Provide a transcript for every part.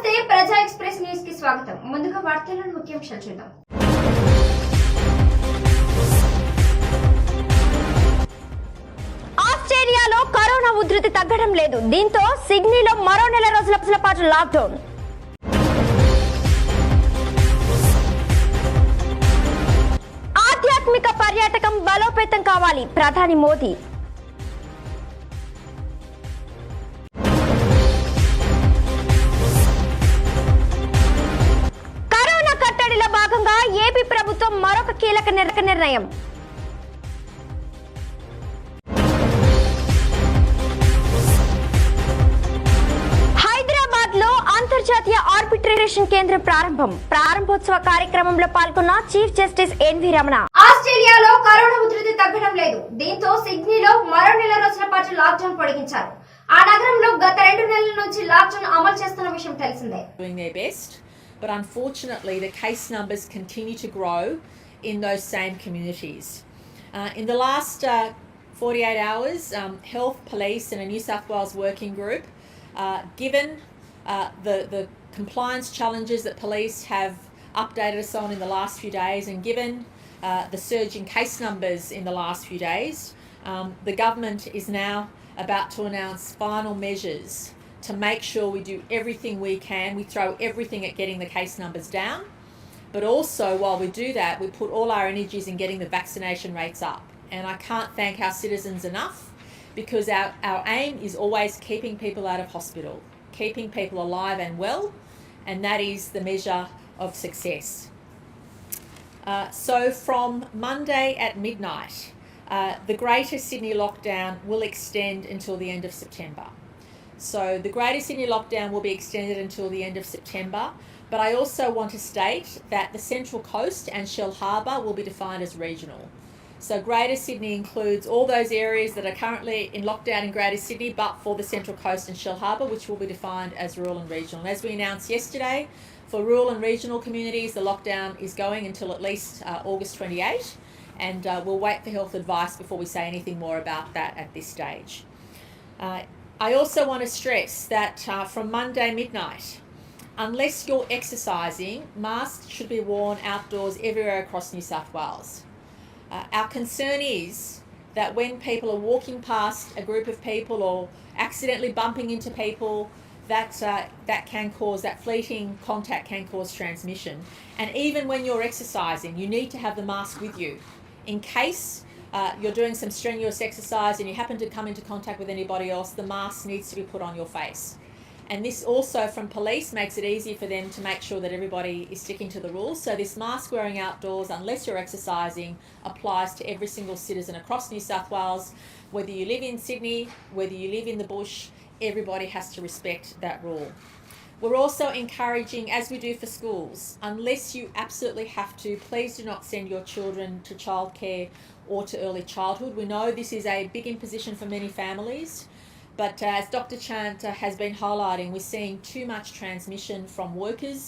నమస్తే ప్రజా express news కి స్వాగతం. ముందుగా వార్తలను ముఖ్యాంశాలు చూద్దాం. ఆస్ట్రేలియాలో కరోనా ఉధృతి తగ్గడం లేదు. దీంతో సిడ్నీలో మరో నెల రోజుల పాటు లాక్డౌన్. ఆధ్యాత్మిక పర్యాటకం బలోపేతం కావాలి, ప్రధాని మోదీ. కరోనా కట్టడిలో భాగంగా ఏపీ ప్రభుత్వం మరొక కీలక నిర్ణయం. హైదరాబాద్ లో అంతర్జాతీయ ఆర్బిట్రేషన్ కేంద్రం ప్రారంభోత్సవ కార్యక్రమంలో పాల్గొన్న చీఫ్ జస్టిస్ ఎన్వి రమణ. ఆస్ట్రేలియాలో కరోనా ఉధృతి తగ్గడం లేదు. దీంతో సిడ్నీలో మరో నెల రోజుల పాటు లాక్డౌన్ పొడిగించారు. ఆ నగరంలో గత 2 నెలల నుంచి లాక్డౌన్ అమలు చేస్తున్న విషయం తెలిసిందే. Doing their best, but unfortunately the case numbers continue to grow in those same communities. In the last 48 hours, Health, Police and a New South Wales working group, given the compliance challenges that police have updated us on in the last few days, and given the surge in case numbers in the last few days, the government is now about to announce final measures to make sure we do everything we can. We throw everything at getting the case numbers down, but also while we do that, we put all our energies in getting the vaccination rates up. And I can't thank our citizens enough, because our aim is always keeping people out of hospital, keeping people alive and well, and that is the measure of success. So from Monday at midnight, the Greater Sydney lockdown will extend until the end of September. So the Greater Sydney lockdown will be extended until the end of September, but I also want to state that the Central Coast and Shell Harbour will be defined as regional. So Greater Sydney includes all those areas that are currently in lockdown in Greater Sydney, but for the Central Coast and Shell Harbour, which will be defined as rural and regional. And as we announced yesterday, for rural and regional communities, the lockdown is going until at least August 28, and we'll wait for health advice before we say anything more about that at this stage. I also want to stress that from Monday midnight, unless you're exercising, masks should be worn outdoors everywhere across New South Wales. Our concern is that when people are walking past a group of people or accidentally bumping into people, that can cause, that fleeting contact can cause transmission. And even when you're exercising, you need to have the mask with you. In case you're doing some strenuous exercise and you happen to come into contact with anybody else, the mask needs to be put on your face. And this also from police makes it easy for them to make sure that everybody is sticking to the rules. So this mask wearing outdoors, unless you're exercising, applies to every single citizen across New South Wales. Whether you live in Sydney, whether you live in the bush, everybody has to respect that rule. We're also encouraging, as we do for schools, unless you absolutely have to, please do not send your children to childcare or to early childhood. We know this is a big imposition for many families, but as Dr. Chant has been highlighting, we're seeing too much transmission from workers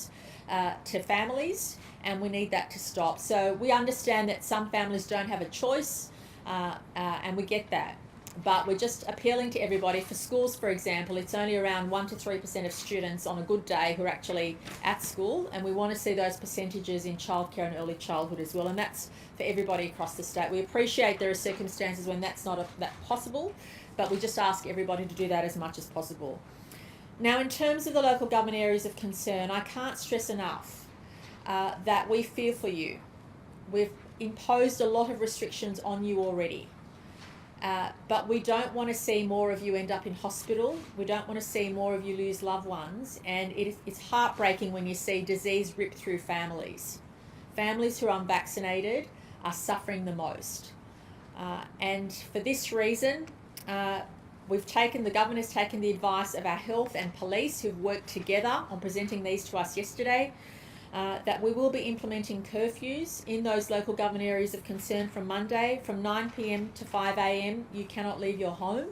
to families, and we need that to stop. So we understand that some families don't have a choice, and we get that. But we're just appealing to everybody. For schools, for example, it's only around 1 to 3% of students on a good day who are actually at school, and we want to see those percentages in childcare and early childhood as well, and that's for everybody across the state. We appreciate there are circumstances when that's not that possible, but we just ask everybody to do that as much as possible. Now, in terms of the local government areas of concern, I can't stress enough that we fear for you. We've imposed a lot of restrictions on you already. But we don't want to see more of you end up in hospital. We don't want to see more of you lose loved ones. And it's heartbreaking when you see disease rip through families. Families who are unvaccinated are suffering the most. And for this reason, the government has taken the advice of our health and police, who've worked together on presenting these to us yesterday, that we will be implementing curfews in those local government areas of concern from Monday. From 9 p.m. to 5 a.m. you cannot leave your home,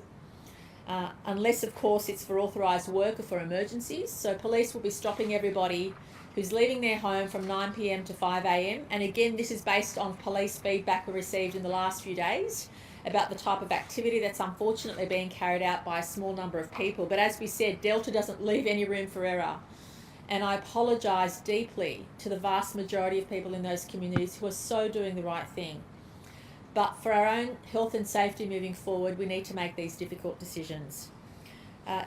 unless of course it's for authorised work or for emergencies. So police will be stopping everybody who's leaving their home from 9 p.m. to 5 a.m. And again, this is based on police feedback we received in the last few days about the type of activity that's unfortunately being carried out by a small number of people. But as we said, Delta doesn't leave any room for error. and I apologise deeply to the vast majority of people in those communities who are so doing the right thing. But for our own health and safety moving forward, we need to make these difficult decisions.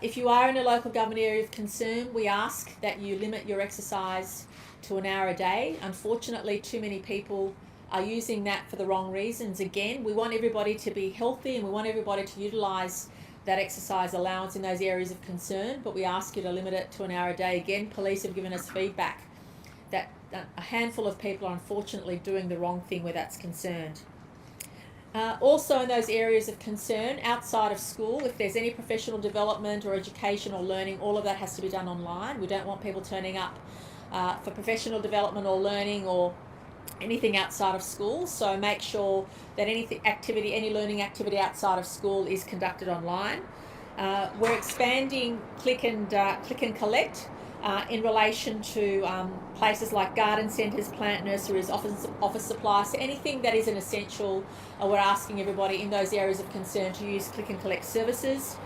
If you are in a local government area of concern, we ask that you limit your exercise to an hour a day. Unfortunately, too many people are using that for the wrong reasons. Again, we want everybody to be healthy and we want everybody to utilise that exercise allowance in those areas of concern, but we ask you to limit it to an hour a day. Again, police have given us feedback that a handful of people are unfortunately doing the wrong thing where that's concerned. Also in those areas of concern, outside of school, if there's any professional development or education or learning, all of that has to be done online. We don't want people turning up for professional development or learning or anything outside of school, so make sure that any learning activity outside of school is conducted online. We're expanding click and collect in relation to places like garden centres, plant nurseries, office supplies, so anything that is an essential. We're asking everybody in those areas of concern to use click and collect services.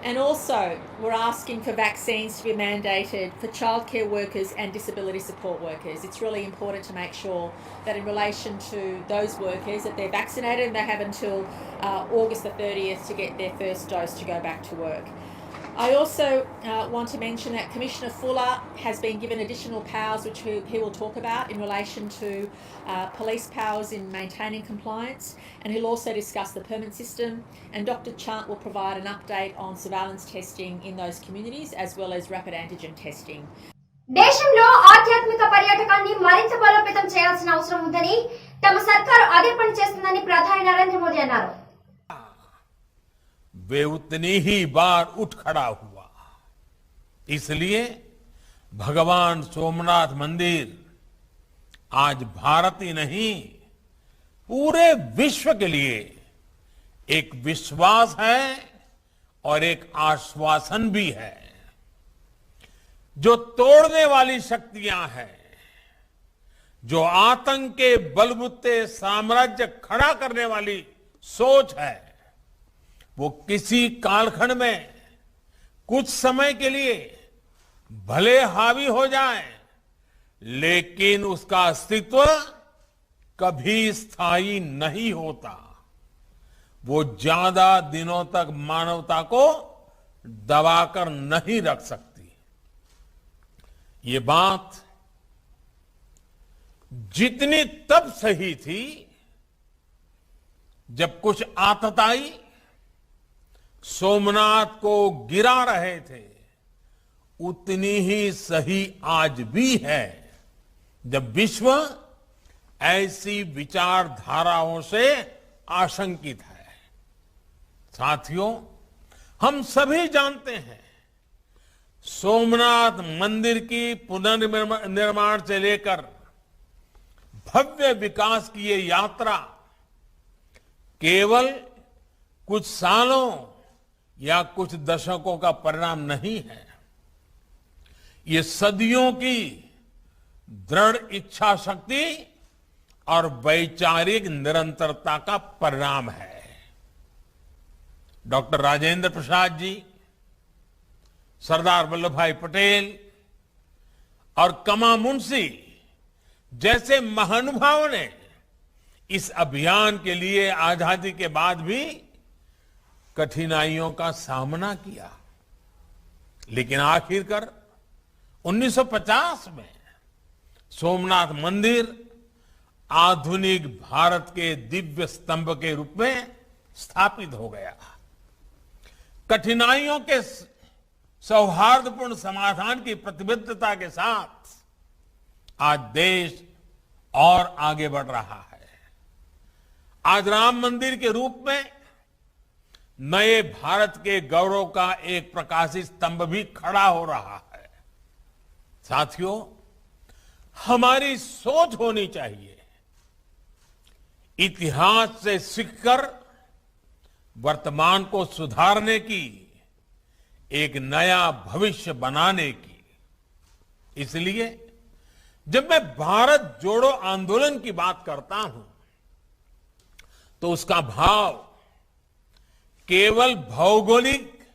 And also, we're asking for vaccines to be mandated for childcare workers and disability support workers. It's really important to make sure that in relation to those workers that they're vaccinated and they have until August the 30th to get their first dose to go back to work. I also want to mention that Commissioner Fuller has been given additional powers, which he will talk about in relation to police powers in maintaining compliance, and he'll also discuss the permit system, and Dr. Chant will provide an update on surveillance testing in those communities as well as rapid antigen testing. దేశంలో ఆధ్యాత్మిక పర్యాటకాన్ని మరింత బలోపేతం చేయాల్సిన అవసరం ఉందని తమ సర్కారు అదే పని చేస్తుందని ప్రధాని నరేంద్ర మోదీ అన్నారు. वे उतनी ही बार उठ खड़ा हुआ. इसलिए भगवान सोमनाथ मंदिर आज भारत ही नहीं पूरे विश्व के लिए एक विश्वास है और एक आश्वासन भी है. जो तोड़ने वाली शक्तियां हैं, जो आतंक के बलबूते साम्राज्य खड़ा करने वाली सोच है, वो किसी कालखंड में कुछ समय के लिए भले हावी हो जाए, लेकिन उसका अस्तित्व कभी स्थायी नहीं होता. वो ज्यादा दिनों तक मानवता को दबाकर नहीं रख सकती. ये बात जितनी तब सही थी जब कुछ आतताई सोमनाथ को गिरा रहे थे, उतनी ही सही आज भी है जब विश्व ऐसी विचारधाराओं से आशंकित है. साथियों, हम सभी जानते हैं सोमनाथ मंदिर की पुनर्निर्माण से लेकर भव्य विकास की ये यात्रा केवल कुछ सालों या कुछ दशकों का परिणाम नहीं है. ये सदियों की दृढ़ इच्छा शक्ति और वैचारिक निरंतरता का परिणाम है. डॉक्टर राजेंद्र प्रसाद जी, सरदार वल्लभ भाई पटेल और कमा मुंशी जैसे महानुभावों ने इस अभियान के लिए आजादी के बाद भी कठिनाइयों का सामना किया, लेकिन आखिरकार 1950 में सोमनाथ मंदिर आधुनिक भारत के दिव्य स्तंभ के रूप में स्थापित हो गया. कठिनाइयों के सौहार्दपूर्ण समाधान की प्रतिबद्धता के साथ आज देश और आगे बढ़ रहा है. आज राम मंदिर के रूप में नए भारत के गौरव का एक प्रकाशित स्तंभ भी खड़ा हो रहा है. साथियों, हमारी सोच होनी चाहिए इतिहास से सीखकर वर्तमान को सुधारने की, एक नया भविष्य बनाने की. इसलिए जब मैं भारत जोड़ो आंदोलन की बात करता हूं तो उसका भाव केवल भौगोलिक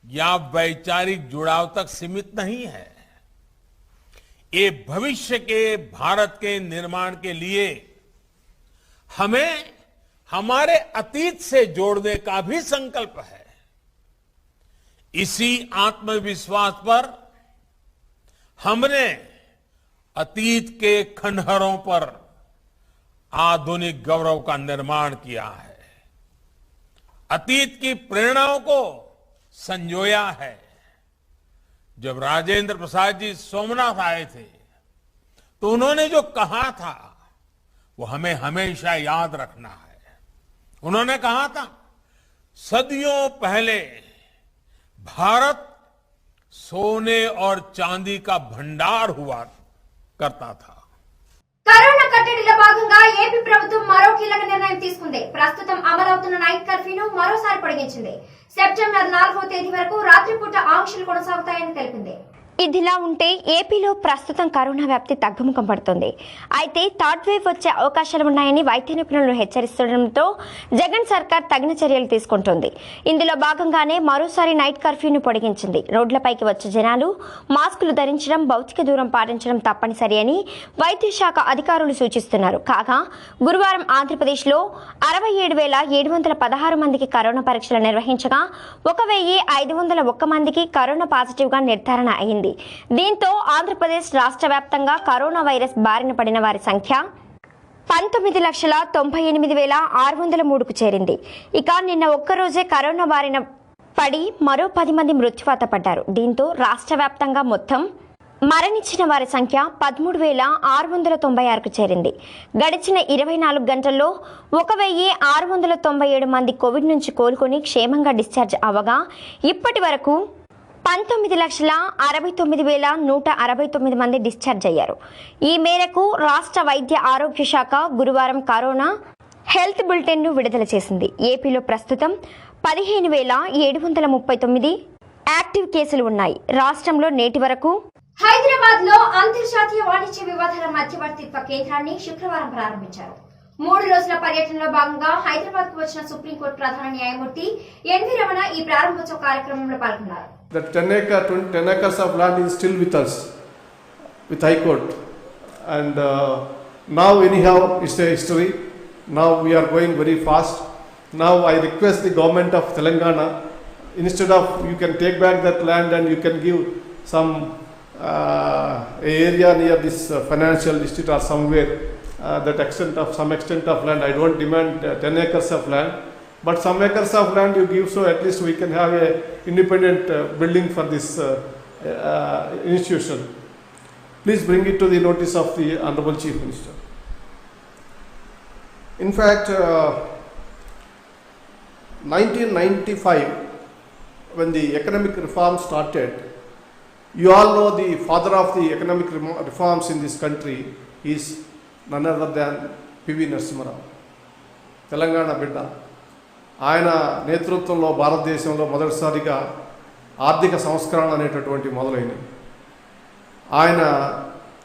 या वैचारिक जुड़ाव तक सीमित नहीं है. ये भविष्य के भारत के निर्माण के लिए हमें हमारे अतीत से जोड़ने का भी संकल्प है। इसी आत्मविश्वास पर हमने अतीत के खंडहरों पर आधुनिक गौरव का निर्माण किया है, अतीत की प्रेरणाओं को संजोया है। जब राजेंद्र प्रसाद जी सोमनाथ आए थे तो उन्होंने जो कहा था वो हमें हमेशा याद रखना है। उन्होंने कहा था, सदियों पहले भारत सोने और चांदी का भंडार हुआ करता था। కరోనా కట్టడిలో భాగంగా ఏపీ ప్రభుత్వం మరో కీలక నిర్ణయం తీసుకుంది. ప్రస్తుతం అమలవుతున్న నైట్ కర్ఫ్యూను మరోసారి పొడిగించింది. సెప్టెంబర్ 4వ తేదీ వరకు రాత్రిపూట ఆంక్షలు కొనసాగుతాయని తెలిపింది. ఇదిలా ఉంటే ఏపీలో ప్రస్తుతం కరోనా వ్యాప్తి తగ్గుముఖం పడుతుంది. అయితే థర్డ్ వేవ్ వచ్చే అవకాశాలు ఉన్నాయని వైద్య నిపుణులు హెచ్చరిస్తుండటంతో జగన్ సర్కార్ తగిన చర్యలు తీసుకుంటోంది. ఇందులో భాగంగానే మరోసారి నైట్ కర్ఫ్యూను పొడిగించింది. రోడ్లపైకి వచ్చే జనాలు మాస్కులు ధరించడం, భౌతిక దూరం పాటించడం తప్పనిసరి అని వైద్య శాఖ అధికారులు సూచిస్తున్నారు. కాగా గురువారం ఆంధ్రప్రదేశ్లో 67,716 మందికి కరోనా పరీక్షలు నిర్వహించగా 1,501 మందికి కరోనా పాజిటివ్గా నిర్ధారణ అయింది. దీంతో ఆంధ్రప్రదేశ్ రాష్ట్ర వ్యాప్తంగా కరోనా వైరస్ బారిన పడిన వారి సంఖ్య 19,98,603కు చేరింది. ఇక నిన్న ఒక్కరోజే కరోనా బారిన పడి మరో 10 మంది మృత్యువాత పడ్డారు. దీంతో రాష్ట్ర వ్యాప్తంగా మొత్తం మరణించిన వారి సంఖ్య 13,696కు చేరింది. గడిచిన 24 గంటల్లో 1,697 మంది కోవిడ్ నుంచి కోలుకొని క్షేమంగా డిశ్చార్జ్ అవ్వగా ఇప్పటి వరకు 19,69,169 మంది డిశ్చార్జ్ అయ్యారు. ఈ మేరకు రాష్ట్ర వైద్య ఆరోగ్య శాఖ గురువారం కరోనా హెల్త్ బులెటిన్ను విడుదల చేసింది. ఏపీలో ప్రస్తుతం 15,739 యాక్టివ్ కేసులు ఉన్నాయి. రాష్ట్రంలో నేటి వరకు హైదరాబాద్ లో అంతర్జాతీయ వాణిజ్య వివాదాల మధ్యవర్తిత్వ కేంద్రాన్ని శుక్రవారం ప్రారంభించారు. 3 రోజుల పర్యటనలో భాగంగా హైదరాబాద్ కు వచ్చిన సుప్రీంకోర్టు ప్రధాన న్యాయమూర్తి ఎన్వి రమణ ఈ ప్రారంభోత్సవ కార్యక్రమంలో పాల్గొన్నారు. The 10 acres of land is still with us, with High Court, and now anyhow it's a history. Now we are going very fast. Now I request the government of Telangana, instead of you can take back that land and you can give some area near this financial district or somewhere, that extent of some extent of land. I don't demand 10 acres of land. But some acres of land you give, so at least we can have a independent building for this institution. Please bring it to the notice of the Honorable Chief Minister. In fact, 1995, when the economic reform started, you all know the father of the economic reforms in this country is none other than P.V. Narasimha Rao, Telangana Bidda. ఆయన నేతృత్వంలో భారతదేశంలో మొదటిసారిగా ఆర్థిక సంస్కరణ అనేటటువంటి మొదలైనవి. ఆయన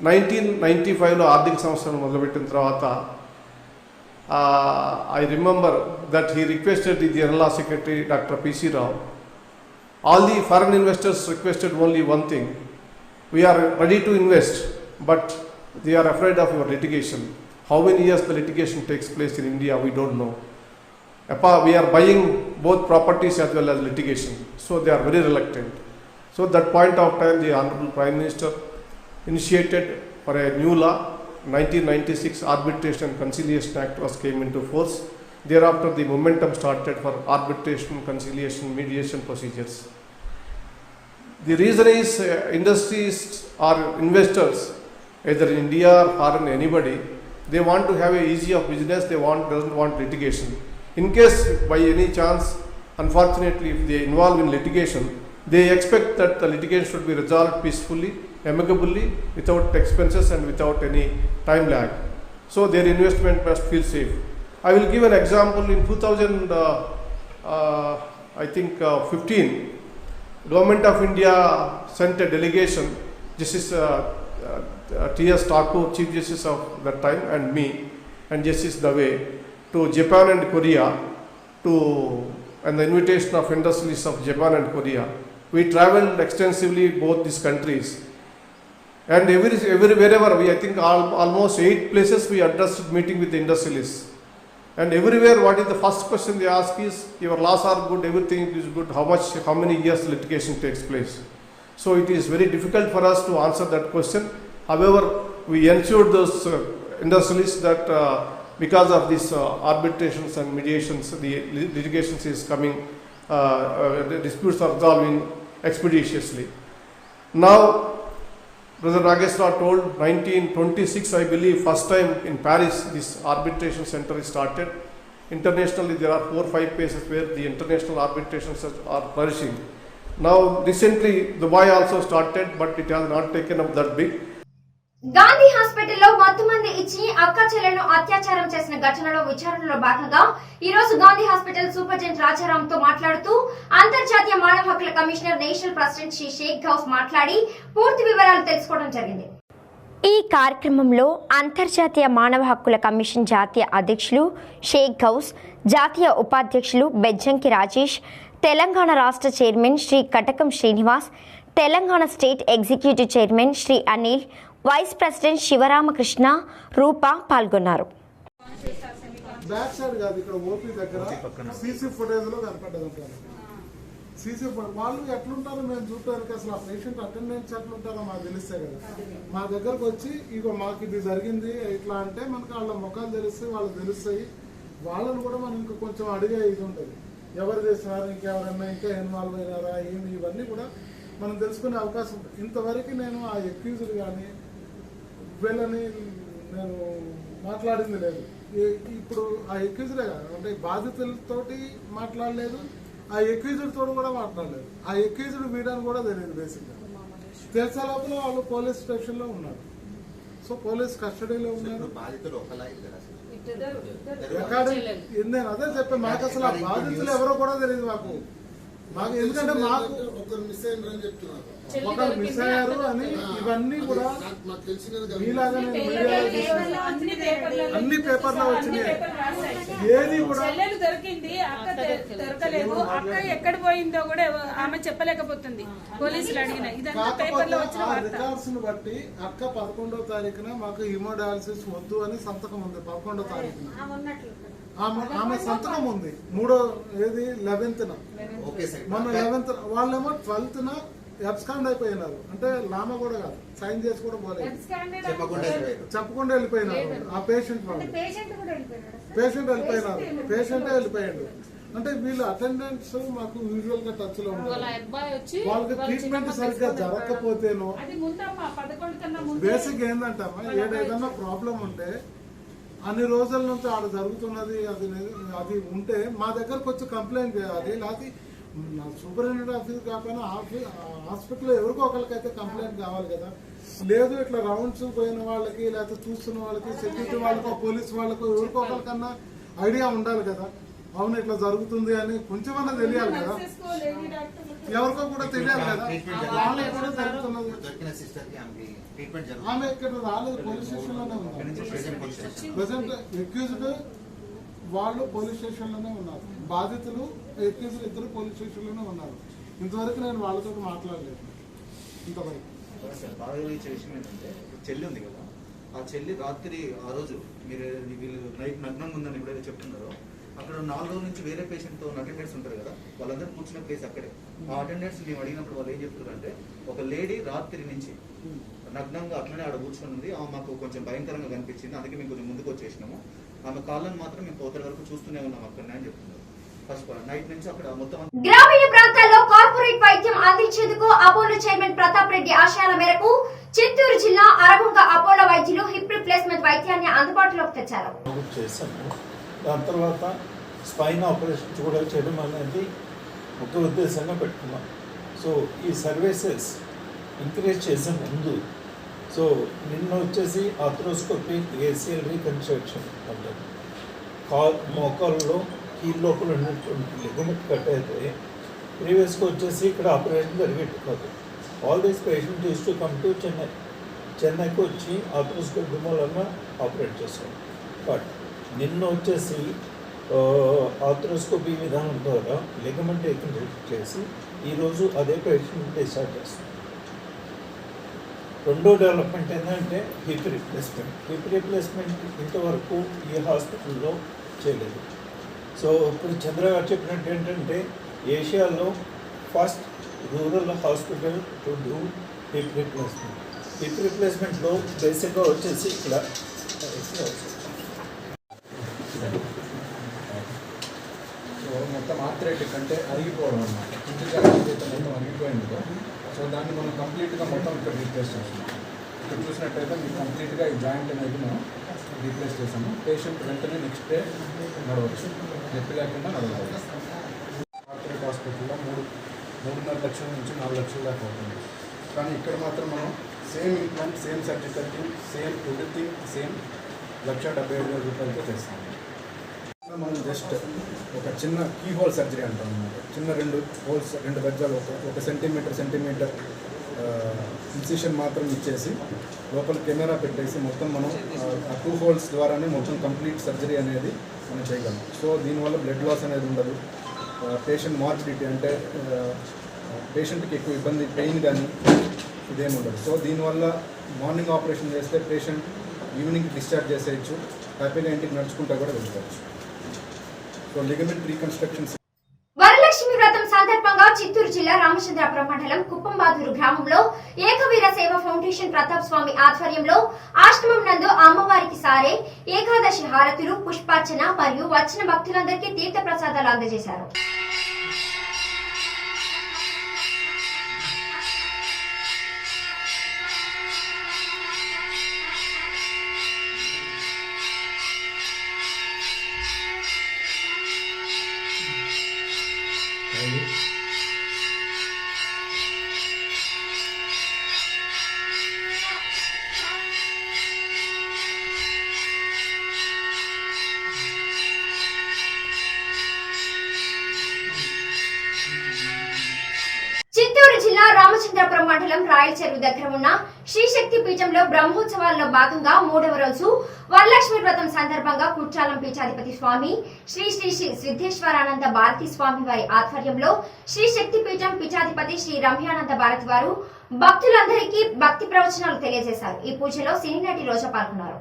1995లో ఆర్థిక సంస్కరణ మొదలుపెట్టిన తర్వాత I remember that he requested the general secretary doctor P C Rao. All the foreign investors requested only one thing, we are ready to invest but they are afraid of your litigation. How many years the litigation takes place in India we don't know. We are buying both properties as well as litigation, so they are very reluctant. So that point of time the Honorable Prime Minister initiated for a new law, 1996 Arbitration and Conciliation Act came into force. Thereafter the momentum started for arbitration, conciliation, mediation procedures. The reason is industries or investors, either in India or foreign anybody, they want to have a easy of business, doesn't want litigation. In case by any chance, unfortunately, if they involve in litigation, they expect that the litigation should be resolved peacefully, amicably, without expenses and without any time lag. So their investment must feel safe. I will give an example. In 2015, Government of India sent a delegation, Justice T.S. Thakur, Chief Justice of that time, and me, and Justice Dave, to Japan and Korea, and the invitation of industrialists of Japan and Korea. We travelled extensively both these countries. And wherever I think almost 8 places we addressed meeting with the industrialists. And everywhere, what is the first question they ask is, your laws are good, everything is good, how many years litigation takes place? So it is very difficult for us to answer that question. However, we ensured those industrialists that because of these arbitrations and mediations, the litigations is coming, the disputes are resolving expeditiously. Now, Brother Nageswara told 1926, I believe, first time in Paris this arbitration center is started. Internationally, there are 4 or 5 places where the international arbitrations are flourishing. Now, recently, Dubai also started, but it has not taken up that big. Gandhi హాస్పిటల్లో మత్తుమంది ఇచ్చి అక్క చెల్లెలను అత్యాచారం చేసిన ఘటనలో విచారణలో భాగంగా ఈ రోజు గాంధీ హాస్పిటల్ సూపరింటెండెంట్ రాజారాంతో మాట్లాడుతూ అంతర్జాతీయ మానవ హక్కుల commissioner national president Shri Sheikh Ghouse మాట్లాడి పూర్తి వివరాలు తెలుసుకోవడం జరిగింది. ఈ కార్యక్రమంలో అంతర్జాతీయ మానవ హక్కుల కమిషన్ జాతీయ అధ్యక్షులు షేక్ గౌస్, జాతీయ ఉపాధ్యక్షులు బెజ్జంకి రాజేష్, తెలంగాణ రాష్ట్ర chairman Shri Katakam Srinivas, Telangana state executive chairman Shri Anil, vice president Sivaramakrishna, Roopa పాల్గొన్నారు. బ్యాక్ సైడ్ కాదు, ఇక్కడ ఓపీ దగ్గర సీసీ ఫుటేజ్ లో కనపడ్డది. సీసీ వాళ్ళు ఎట్లుంటారో మేము చూడటానికి అసలు ఆ పేషెంట్ అటెండెన్స్ ఎట్లుంటారో మాకు తెలిస్తే కదా. మా దగ్గరకు వచ్చి ఇగో మాకు ఇది జరిగింది ఇట్లా అంటే మనకు వాళ్ళ ముఖాలు తెలుస్తాయి, వాళ్ళకి తెలుస్తాయి. వాళ్ళని కూడా మనం ఇంకా కొంచెం అడిగే ఇది ఉంటుంది, ఎవరు చేసినారు, ఇంకెవరన్నా ఇంకా ఇన్వాల్వ్ అయినారా ఏమి, ఇవన్నీ కూడా మనం తెలుసుకునే అవకాశం ఉంటుంది. ఇంతవరకు నేను ఆ ఎక్యూజ్డ్ కానీ వీళ్ళని నేను మాట్లాడింది లేదు. ఇప్పుడు ఆ ఎక్యూజ్డే కాదు అంటే బాధితులతోటి మాట్లాడలేదు, ఆ ఎక్యూజ్డ్ తోడు కూడా మాట్లాడలేదు. ఆ ఎక్యూజ్డ్ వీడని కూడా తెలియదు. బేసిక్గా తెలిసే లోపల వాళ్ళు పోలీస్ స్టేషన్లో ఉన్నారు. సో పోలీస్ కస్టడీలో ఉన్నారు. నేను అదే చెప్పాను, మాకు అసలు ఆ బాధితులు ఎవరో కూడా తెలియదు మాకు. ఎందుకంటే మాకు ఒకరు మిస్ అయ్యారు అని ఇవన్నీ కూడా మీలాగానే అన్ని పేపర్లో వచ్చినాయి. ఏది కూడా దొరికింది, అక్క దొరకలేదు. అక్క ఎక్కడ పోయిందో కూడా ఆమె చెప్పలేకపోతుంది పోలీసులు అడిగిన. రికార్డ్స్ ను బట్టి అక్క 11వ తారీఖున మాకు హిమోడయాలసిస్ వద్దు అని సంతకం ఉంది. 11వ తారీఖున ఆమె సంతకం ఉంది. 11th మొన్న 11th వాళ్ళేమో 12th అబ్స్కాండ్ అయిపోయినారు. అంటే లామా కూడా కాదు, సైన్ చేసి కూడా పోలేదు, చెప్పకుండా వెళ్ళిపోయినారు. ఆ పేషెంట్ వాళ్ళు పేషెంటే వెళ్ళిపోయాడు. అంటే వీళ్ళు అటెండెన్స్ మాకు యూజువల్ గా టచ్ లో ఉంటారు. వాళ్ళకి ట్రీట్మెంట్ సరిగ్గా జరగకపోతేనో బేసిక్ ఏంటంటమ్మా, ఏదైనా ప్రాబ్లం ఉంటే అన్ని రోజుల నుంచి ఆడ జరుగుతున్నది అది ఉంటే మా దగ్గరకు వచ్చి కంప్లైంట్ చేయాలి. లేకపోతే సూపరింటెండెంట్ ఆఫీస్ కాకపోయినా హాస్పిటల్లో ఎవరికో ఒకరికైతే కంప్లైంట్ కావాలి కదా. లేదు ఇట్లా రౌండ్స్ పోయిన వాళ్ళకి లేకపోతే చూస్తున్న వాళ్ళకి సెక్యూరిటీ వాళ్ళకో పోలీస్ వాళ్ళకో ఎవరికో ఒకరికన్నా ఐడియా ఉండాలి కదా. అవును ఇట్లా జరుగుతుంది అని కొంచెమన్నా తెలియాలి కదా, ఎవరికో కూడా తెలియాలి కదా. వాళ్ళకి కూడా జరుగుతున్నది. ఆమె ఇక్కడ రాలేదు, పోలీస్ స్టేషన్ లోనే ఉన్నారు. ప్రెసెంట్ ఎక్యూజ్డ్ వాళ్ళు పోలీస్ స్టేషన్ లోనే ఉన్నారు. బాధితులు ఎక్యూజ్డ్ ఇద్దరు పోలీస్ స్టేషన్ లోనే ఉన్నారు. ఇంతవరకు నేను వాళ్ళతో మాట్లాడలేదు. ఇంతవరకు చెల్లి ఉంది కదా, ఆ చెల్లి రాత్రి ఆ రోజు మీరు వీళ్ళు నైట్ నగ్నంగా ఉందని ఎప్పుడైతే చెప్తున్నారో అక్కడ 4 రోజుల నుంచి వేరే పేషెంట్తో అటెండెంట్స్ ఉంటారు కదా, వాళ్ళందరూ కూర్చున్న ప్లేస్ అక్కడే. ఆ అటెండెంట్స్ మేము అడిగినప్పుడు వాళ్ళు ఏం చెప్తున్నారంటే, ఒక లేడీ రాత్రి నుంచి నగ్నంగా అట్లనే ఆడ కూర్చొని ఉంది, ఆమె మాకు కొంచెం భయంకరంగా కనిపించింది, అందుకే మేము కొంచెం ముందుకు వచ్చేసినాము. ఆమె కాళ్ళని మాత్రం మేము పోతల వరకు చూస్తూనే ఉన్నాం అక్కడనే అని చెప్తున్నారు. ఫస్ట్ నైట్ నుంచి అక్కడ మొత్తం. గ్రామీణ ప్రాంతాల్లో కార్పొరేట్ వైద్యం అందించేందుకు అపోలో చైర్మన్ ప్రతాప్ రెడ్డి ఆశయాల మేరకు చిత్తూరు జిల్లా అరగుంక అపోలో వైద్యులు హిప్ రిప్లేస్మెంట్ వైద్యాన్ని అందుబాటులోకి తెచ్చారు. దాని తర్వాత స్పైన్ ఆపరేషన్ కూడా చేయడం అనేది ఒక ఉద్దేశంగా పెట్టుకున్నాం. సో ఈ సర్వీసెస్ ఇంక్రీజ్ చేసే ముందు సో నిన్న వచ్చేసి ఆర్థ్రోస్కోపీ ఏసీఎల్ రీకన్స్ట్రక్షన్ అంటే మోకాల్లో ఈ లోపల ఉన్నటువంటి లిగమెంట్ కట్ అయితే ప్రీవియస్గా వచ్చేసి ఇక్కడ ఆపరేషన్ జరిగేది కాదు. All these patient use to come to చెన్నైకి వచ్చి ఆర్థ్రోస్కోపీ మూలంగా ఆపరేట్ చేస్తాం. బట్ నిన్న వచ్చేసి ఆర్థ్రోస్కోపీ విధానం ద్వారా లిగమెంట్ రీకన్స్ట్రక్ట్ చేసి ఈరోజు అదే పేషెంట్ డిశ్చార్జ్ చేస్తాం. రెండో డెవలప్మెంట్ ఏంటంటే హిప్ రీప్లేస్మెంట్ ఇంతవరకు ఈ హాస్పిటల్లో చేయలేదు. సో ఇప్పుడు చంద్ర గారు చెప్పినట్టు ఏంటంటే ఏషియాలో first rural hospital to do hip రీప్లేస్మెంట్లో బేసిక్గా వచ్చేసి ఇక్కడ మొత్తం ఆర్థరైటిక్ అంటే అరిగిపోవడం అన్నమాట. ఇంటికి మొత్తం అరిగిపోయింది. సో దాన్ని మనం కంప్లీట్గా మొత్తం ఇక్కడ రీప్లేస్ చేస్తున్నాం. ఇక్కడ చూసినట్టయితే మీకు కంప్లీట్గా ఈ జాయింట్ అనేది మనం రీప్లేస్ చేసాము. పేషెంట్ వెంటనే నెక్స్ట్ డే నడవచ్చు, నొప్పి లేకుండా నడవాలి. కార్పొరేట్ హాస్పిటల్లో 3.5 లక్షల నుంచి 4 లక్షల దాకా అవుతుంది. కానీ ఇక్కడ మాత్రం మనం same implant, same surgical team, same everything same 1,75,000 రూపాయలతో చేస్తాము. మనం జస్ట్ ఒక చిన్న కీ హోల్ సర్జరీ అంటాం అన్నమాట. చిన్న 2 హోల్స్, 2 గజ్జాలు, ఒక సెంటీమీటర్ ఇన్సిషన్ మాత్రం ఇచ్చేసి లోపల కెమెరా పెట్టేసి మొత్తం మనం ఆ 2 హోల్స్ ద్వారానే మొత్తం కంప్లీట్ సర్జరీ అనేది మనం చేయగలం. సో దీనివల్ల బ్లడ్ లాస్ అనేది ఉండదు. పేషెంట్ మార్బిడిటీ అంటే పేషెంట్కి ఎక్కువ ఇబ్బంది, పెయిన్ కానీ ఇదేమి ఉండదు. సో దీనివల్ల మార్నింగ్ ఆపరేషన్ చేస్తే పేషెంట్ ఈవినింగ్ డిశ్చార్జ్ చేసేయచ్చు, హ్యాపీగా ఇంటికి నడుచుకుంటా కూడా వెళ్ళిపోవచ్చు. So ligament reconstruction. వరలక్ష్మి వ్రతం సందర్భంగా చిత్తూరు జిల్లా రామచంద్రాపురం మండలం కుప్పంబాదూరు గ్రామంలో ఏకవీర సేవ ఫౌండేషన్ ప్రతాప్ స్వామి ఆధ్వర్యంలో ఆశ్రమం నందు అమ్మవారికి సారే ఏకాదశి హారతులు, పుష్పార్చన మరియు వచ్చిన భక్తులందరికీ తీర్థ ప్రసాదాలు అందజేశారు. చిత్తూరు జిల్లా రామచంద్రపురం మండలం రాయల చెరువు దగ్గర ఉన్న శ్రీశక్తి పీఠంలో బ్రహ్మోత్సవాల్లో భాగంగా 3వ రోజు వరలక్ష్మి వ్రతం సందర్భంగా కుట్రాలం పీఠాధిపతి స్వామి శ్రీ శ్రీ శ్రీ సిద్ధేశ్వరానంద భారతి స్వామి వారి ఆధ్వర్యంలో శ్రీశక్తి పీఠం పీఠాధిపతి శ్రీ రమ్యానంద భారతి వారు భక్తులందరికీ భక్తి ప్రవచనాలు తెలియజేశారు. ఈ పూజలో సినీ నటి రోజా పాల్గొన్నారు.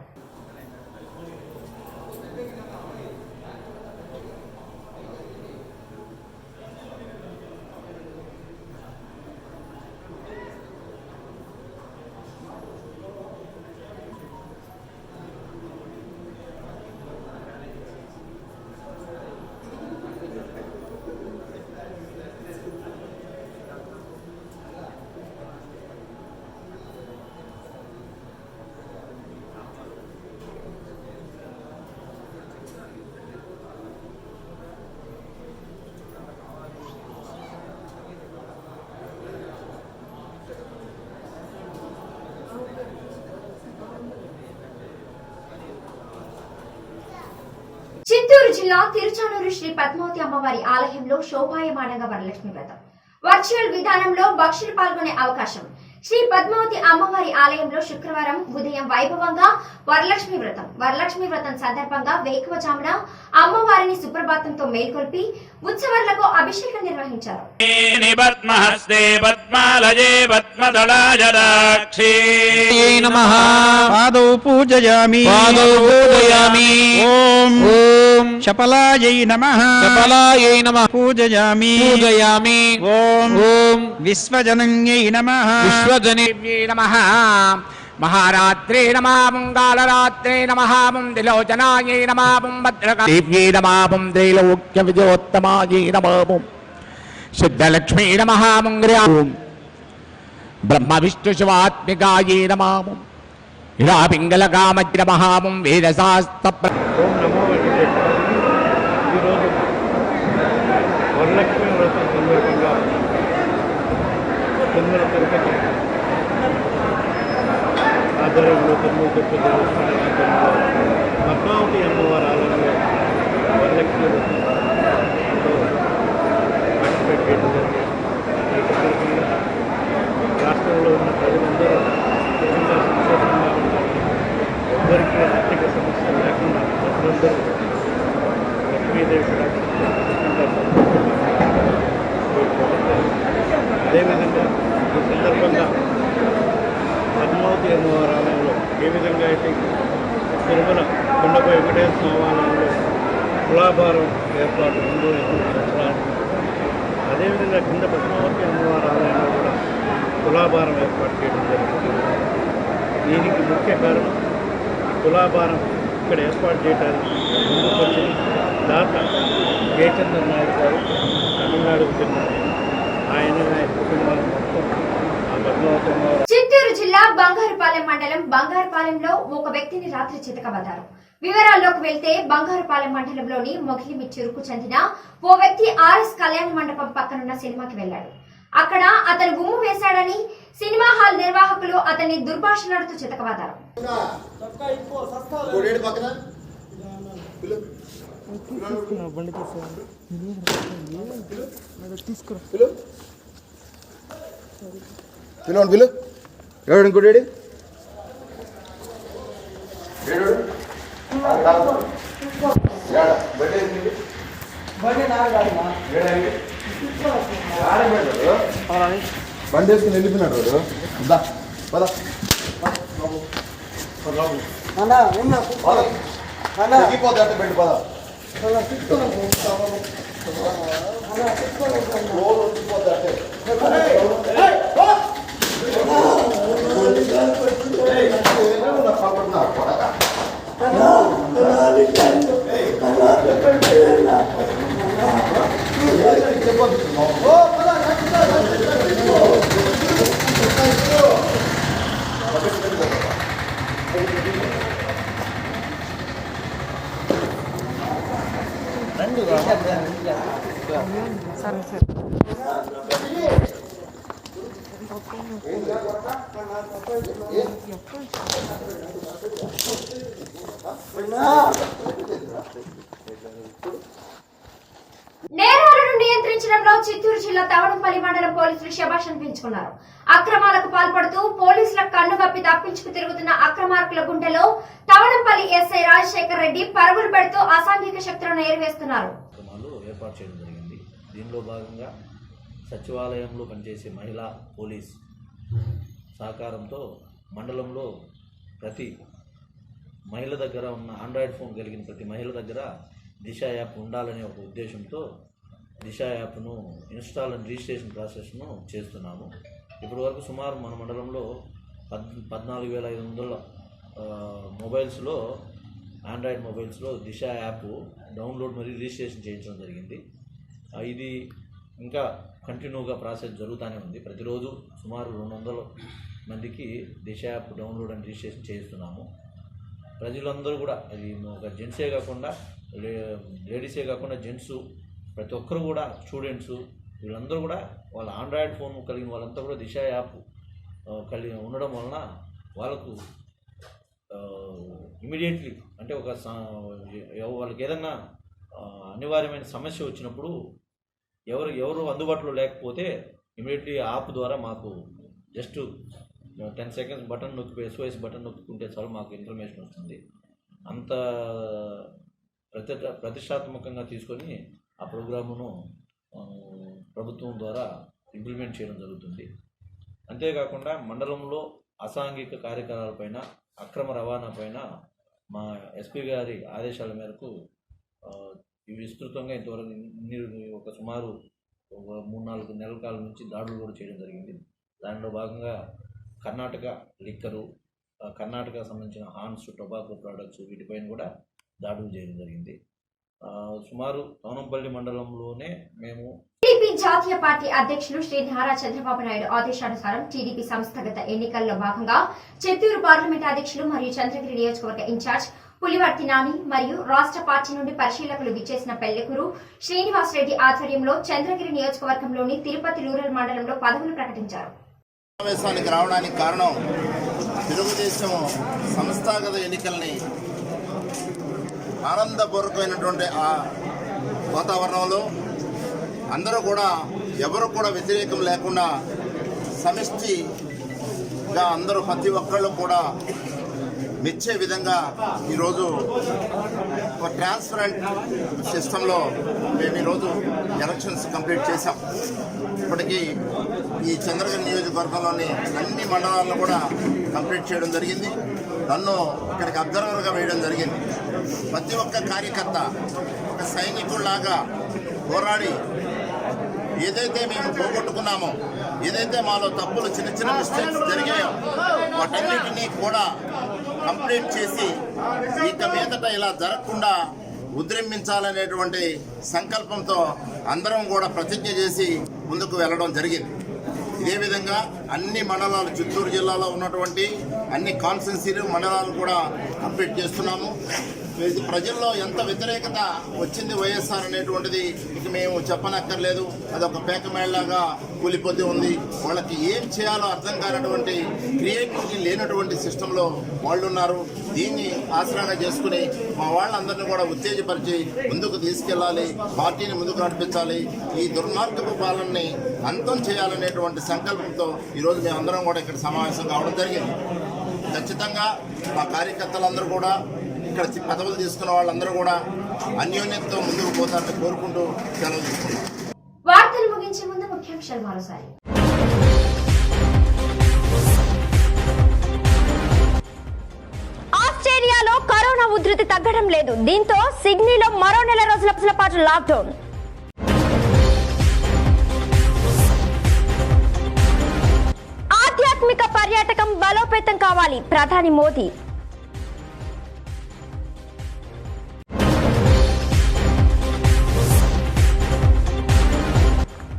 చిత్తూరు జిల్లా తిరుచానూరు శ్రీ పద్మావతి అమ్మవారి ఆలయంలో శోభాయమానంగా వరలక్ష్మి వ్రతం వర్చువల్ విధానంలో భక్తులు పాల్గొనే అవకాశం. శ్రీ పద్మావతి అమ్మవారి ఆలయంలో శుక్రవారం ఉదయం వైభవంగా వరలక్ష్మి వ్రతం సందర్భంగా వేకువజామున అమ్మవారిని సుప్రభాతంతో మేల్కొల్పి ఉత్సవాలకు అభిషేకం నిర్వహించారు. పాదౌ పూజయామి ఓం చపలాయై నమః పూజయామి ఓం విశ్వజనన్యై నమః నమః మహారాత్రే నమః మంగళరాత్రే నమః దిలోచనాయై నమః భద్రకాళీయై నమః త్రైలోక్య విజయోత్తమాయై నమః సిద్ధలక్ష్మీ నమః మంగళం బ్రహ్మ విష్ణు శివాత్మికాయై నమః ఇలా పింగళకామజ్ర నమః వేదశాస్త్ర. ఓం నమో వెంకటేశ్వర. ఈరోజు వరలక్ష్మి వ్రతం సందర్భంగా తిరుమల తిరుపతి ఆధ్వర్యంలో తిరుమల దేవస్థానం ఆధ్వర్యంలో పద్మావతి అమ్మవారి ఆలయంలో వరలక్ష్మి వ్రతంలో పార్టిసిపేట్ చేయడం జరిగింది. ఈ సందర్భంగా రాష్ట్రంలో ఉన్న ప్రజలందరూ చాలా సంతోషంగా ఉన్నారు. ఎవరికి ఆర్థిక సమస్యలు లేకుండా ప్రజలందరూ లక్ష్మీదేవి కూడా అదేవిధంగా ఈ సందర్భంగా పద్మావతి అమ్మవారి ఆలయంలో ఏ విధంగా అయితే తిరుమల కొండపై వెంకటేశ్వర స్వామి ఆలయంలో తులాభారం ఏర్పాటు ఉందో ఎప్పుడు సంవత్సరాలు, అదేవిధంగా కింద పద్మావతి అమ్మవారి ఆలయంలో కూడా తులాభారం ఏర్పాటు చేయడం జరుగుతుంది. దీనికి ముఖ్య కారణం తులాభారం ఇక్కడ ఏర్పాటు చేయడానికి ముందుకు వచ్చి దాత జయచంద్ర నాయుడు గారు తమిళనాడుకు చెందిన ఆయన కుటుంబాలు మొత్తం ఆ పద్మావతి అమ్మవారు. చిత్తూరు జిల్లా బంగారుపాలెం మండలం బంగారుపాలెంలో ఒక వ్యక్తిని రాత్రి చితకబడ్డారు. వివరాల్లోకి వెళ్తే బంగారుపాలెం మండలంలోని మొగిలిమిచ్చూరుకు చెందిన ఓ వ్యక్తి ఆర్ఎస్ కళ్యాణ మండపం పక్కనున్న సినిమాకి వెళ్లాడు. అక్కడ అతను గుమ్ము వేశాడని సినిమా హాల్ నిర్వాహకులు అతన్ని దుర్భాషలాడుతూ చితకబడ్డారు. బండి వేసుకుని వెళ్ళిపోయినాడు పెట్టి పద నేరాలను నియంత్రించడంలో చిత్తూరు జిల్లా తవడంపల్లి మండలం పోలీసులు శభాష్ అనిపించుకున్నారు. అక్రమాలకు పాల్పడుతూ పోలీసుల కన్నుగప్పి తప్పించుకు తిరుగుతున్న అక్రమార్కుల గుండెలో తవడంపల్లి ఎస్ఐ రాజశేఖర్ రెడ్డి పరుగులు పెడుతూ అసాంఘిక శక్తులను ఏరివేస్తున్నారు. ఏర్పాటు చేయడం జరిగింది. దీనిలో భాగంగా సచివాలయంలో పనిచేసే మహిళా పోలీస్ సహకారంతో మండలంలో ప్రతి మహిళ దగ్గర ఉన్న ఆండ్రాయిడ్ ఫోన్ కలిగిన ప్రతి మహిళ దగ్గర దిశ యాప్ ఉండాలనే ఒక ఉద్దేశంతో దిశ యాప్ను ఇన్స్టాల్ అండ్ రిజిస్ట్రేషన్ ప్రాసెస్ను చేస్తున్నాము. ఇప్పటివరకు సుమారు మన మండలంలో 14,500 మొబైల్స్లో ఆండ్రాయిడ్ మొబైల్స్లో దిశ యాప్ డౌన్లోడ్ మరియు రిజిస్ట్రేషన్ చేయించడం జరిగింది. ఇది ఇంకా కంటిన్యూగా ప్రాసెస్ జరుగుతూనే ఉంది. ప్రతిరోజు సుమారు 200 మందికి దిశ యాప్ డౌన్లోడ్ అండ్ రిజిస్ట్రేషన్ చేయిస్తున్నాము. ప్రజలందరూ కూడా అది ఒక జెంట్సే కాకుండా లేడీసే కాకుండా జెంట్స్ ప్రతి ఒక్కరు కూడా స్టూడెంట్స్ వీళ్ళందరూ కూడా వాళ్ళ ఆండ్రాయిడ్ ఫోన్ కలిగిన వాళ్ళంతా కూడా దిశ యాప్ కలిగి ఉండడం వలన వాళ్ళకు ఇమీడియట్లీ అంటే వాళ్ళకి ఏదన్నా అనివార్యమైన సమస్య వచ్చినప్పుడు ఎవరు అందుబాటులో లేకపోతే ఇమీడియట్లీ యాప్ ద్వారా మాకు జస్ట్ 10 సెకండ్స్ బటన్ నొక్కి SOS బటన్ నొక్కుంటే చాలు మాకు ఇన్ఫర్మేషన్ వస్తుంది. అంత ప్రతిష్టాత్మకంగా తీసుకొని ఆ ప్రోగ్రామును ప్రభుత్వం ద్వారా ఇంప్లిమెంట్ చేయడం జరుగుతుంది. అంతేకాకుండా మండలంలో అసాంఘిక కార్యకలాపాలపైన అక్రమ రవాణాపైన మా ఎస్పీ గారి ఆదేశాల మేరకు విస్తృతంగా ఇంతవరకు ఒక సుమారు 3-4 నెలల కాలం నుంచి దాడులు కూడా చేయడం జరిగింది. దానిలో భాగంగా కర్ణాటక లిక్కరు, కర్ణాటక సంబంధించిన హాన్స్, టొబాకో ప్రోడక్ట్స్ వీటిపైన కూడా దాడులు చేయడం జరిగింది. సుమారు తవనంపల్లి మండలంలోనే మేము టీడీపీ జాతీయ పార్టీ అధ్యక్షులు శ్రీ నారా చంద్రబాబు నాయుడు ఆదేశానుసారం టీడీపీ సంస్థాగత ఎన్నికల్లో భాగంగా చిత్తూరు పార్లమెంట్ అధ్యక్షులు మరియు చంద్రగిరి నియోజకవర్గ ఇన్ఛార్జ్ పులివర్తి నాని మరియు రాష్ట్ర పార్టీ నుండి పరిశీలకులు విచ్చేసిన పెళ్లెకూరు శ్రీనివాస్ రెడ్డి ఆధ్వర్యంలో చంద్రగిరి నియోజకవర్గంలోని తిరుపతి రూరల్ మండలంలో పదవులు ప్రకటించారు. సమావేశానికి రావడానికి కారణం తెలుగుదేశం సంస్థాగత ఎన్నికల్ని ఆనందపూర్వకమైనటువంటి ఆ వాతావరణంలో అందరూ కూడా ఎవరు కూడా వ్యతిరేకం లేకుండా సమిష్టిగా అందరూ ప్రతి ఒక్కళ్ళు కూడా మెచ్చే విధంగా ఈరోజు ఒక ట్రాన్స్పరెంట్ సిస్టంలో మేము ఈరోజు ఎలక్షన్స్ కంప్లీట్ చేశాం. ఇప్పటికీ ఈ చంద్రగిరి నియోజకవర్గంలోని అన్ని మండలాల్లో కూడా కంప్లీట్ చేయడం జరిగింది. నన్ను ఇక్కడికి అబ్జర్వర్గా వేయడం జరిగింది. ప్రతి ఒక్క కార్యకర్త ఒక సైనికుల్లాగా పోరాడి ఏదైతే మేము పోగొట్టుకున్నామో, ఏదైతే మాలో తప్పులు చిన్న చిన్న మిస్టేక్స్ జరిగాయో వాటన్నిటినీ కూడా కంప్లీట్ చేసి ఇక మీదట ఇలా జరగకుండా ఉద్యమించాలనేటువంటి సంకల్పంతో అందరం కూడా ప్రతిజ్ఞ చేసి ముందుకు వెళ్ళడం జరిగింది. ఇదే విధంగా అన్ని మండలాలు, చిత్తూరు జిల్లాలో ఉన్నటువంటి అన్ని కాన్స్టిట్యున్సీలు మండలాలు కూడా కంప్లీట్ చేస్తున్నాము. ప్రజల్లో ఎంత వ్యతిరేకత వచ్చింది వైఎస్ఆర్ అనేటువంటిది ఇక మేము చెప్పనక్కర్లేదు. అదొక పేకమేళలాగా కూలిపోతూ ఉంది. వాళ్ళకి ఏం చేయాలో అర్థం కానటువంటి క్రియేటివిటీ లేనటువంటి సిస్టంలో వాళ్ళు ఉన్నారు. దీన్ని ఆసరాగా చేసుకుని మా వాళ్ళందరినీ కూడా ఉత్తేజపరిచి ముందుకు తీసుకెళ్లాలి, పార్టీని ముందుకు నడిపించాలి, ఈ దుర్మార్గపు పాలనని అంతం చేయాలనేటువంటి సంకల్పంతో ఈరోజు మేమందరం కూడా ఇక్కడ సమావేశం కావడం జరిగింది. ఖచ్చితంగా మా కార్యకర్తలందరూ కూడా ఇక్కడ పదవులు తీసుకున్న వాళ్ళందరూ కూడా అన్యోన్యతతో ముందుకు పోతారని కోరుకుంటూ సెలవు తీసుకున్నాం. వార్తలు ముగించే ముందు ముఖ్యాంశాలు మరోసారి. ఆస్ట్రేలియాలో కరోనా ఉధృతి తగ్గడం లేదు. దీంతో సిడ్నీలో మరో నెల రోజుల పాటు లాక్డౌన్. ఆధ్యాత్మిక పర్యాటకం బలోపేతం కావాలి, ప్రధాని మోదీ.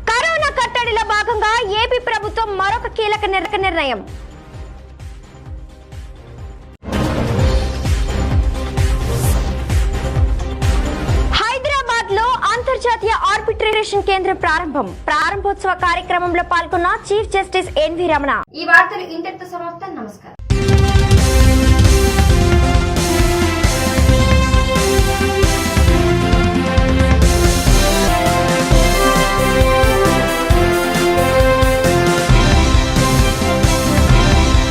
కరోనా కట్టడిలో భాగంగా ఏపీ ప్రభుత్వం మరొక కీలక నిర్ణయం. హైదరాబాద్ లో అంతర్జాతీయ ఆర్బిట్రేషన్ కేంద్రం ప్రారంభోత్సవ కార్యక్రమంలో పాల్గొన్న చీఫ్ జస్టిస్ ఎన్వి రమణ. ఈ వార్తలు ఇంతటితో సమాప్తం.